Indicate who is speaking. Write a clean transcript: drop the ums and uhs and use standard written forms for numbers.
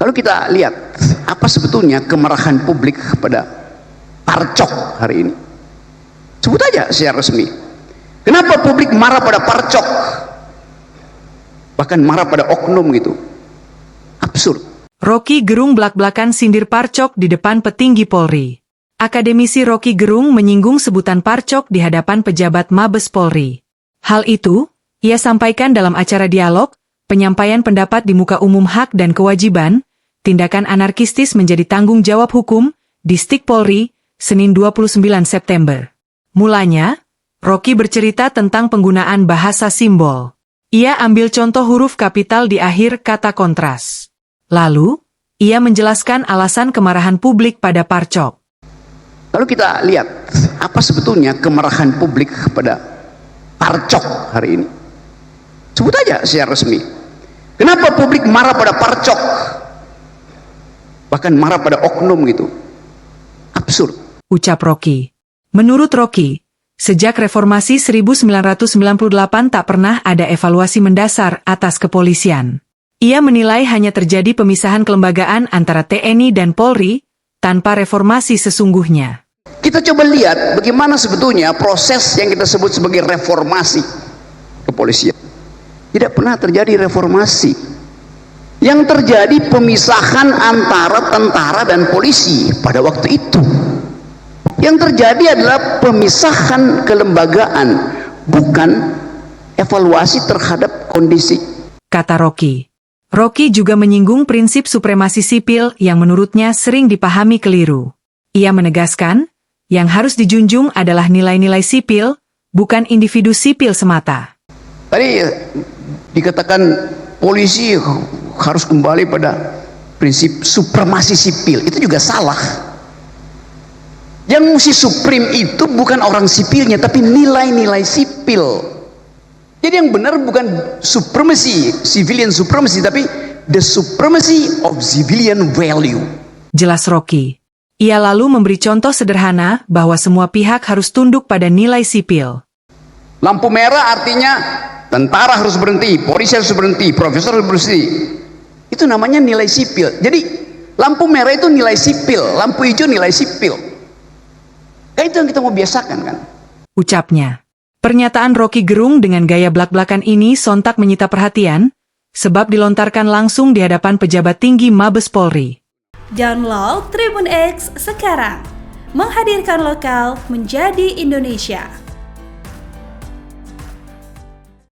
Speaker 1: Lalu kita lihat apa sebetulnya kemarahan publik kepada Parcok hari ini. Sebut aja secara resmi. Kenapa publik marah pada Parcok? Bahkan marah pada oknum gitu. Absurd.
Speaker 2: Rocky Gerung blak-blakan sindir Parcok di depan petinggi Polri. Akademisi Rocky Gerung menyinggung sebutan Parcok di hadapan pejabat Mabes Polri. Hal itu, ia sampaikan dalam acara dialog, penyampaian pendapat di muka umum hak dan kewajiban, tindakan anarkistis menjadi tanggung jawab hukum, Distik Polri, Senin 29 September. Mulanya, Rocky bercerita tentang penggunaan bahasa simbol. Ia ambil contoh huruf kapital di akhir kata kontras. Lalu, ia menjelaskan alasan kemarahan publik pada Parcok.
Speaker 1: Lalu kita lihat apa sebetulnya kemarahan publik kepada Parcok hari ini. Sebut aja secara resmi. Kenapa publik marah pada Parcok? Bahkan marah pada oknum gitu. Absurd.
Speaker 2: Ucap Rocky. Menurut Rocky, sejak reformasi 1998 tak pernah ada evaluasi mendasar atas kepolisian. Ia menilai hanya terjadi pemisahan kelembagaan antara TNI dan Polri, tanpa reformasi sesungguhnya.
Speaker 1: Kita coba lihat bagaimana sebetulnya proses yang kita sebut sebagai reformasi kepolisian. Tidak pernah terjadi reformasi. Yang terjadi pemisahan antara tentara dan polisi pada waktu itu. Yang terjadi adalah pemisahan kelembagaan, bukan evaluasi terhadap kondisi.
Speaker 2: Kata Rocky. Rocky juga menyinggung prinsip supremasi sipil yang menurutnya sering dipahami keliru. Ia menegaskan, yang harus dijunjung adalah nilai-nilai sipil, bukan individu sipil semata.
Speaker 1: Tadi dikatakan polisi harus kembali pada prinsip supremasi sipil. Itu juga salah. Yang mesti supreme itu bukan orang sipilnya, tapi nilai-nilai sipil. Jadi yang benar bukan supremacy, civilian supremacy, tapi the supremacy of civilian value.
Speaker 2: Jelas Rocky. Ia lalu memberi contoh sederhana bahwa semua pihak harus tunduk pada nilai sipil.
Speaker 1: Lampu merah artinya tentara harus berhenti, polisi harus berhenti, profesor harus berhenti. Itu namanya nilai sipil. Jadi lampu merah itu nilai sipil, lampu hijau nilai sipil. Kayak itu yang kita mau biasakan kan?
Speaker 2: Ucapnya. Pernyataan Rocky Gerung dengan gaya blak-blakan ini sontak menyita perhatian, sebab dilontarkan langsung di hadapan pejabat tinggi Mabes Polri.
Speaker 3: Download Tribun X sekarang, menghadirkan lokal menjadi Indonesia.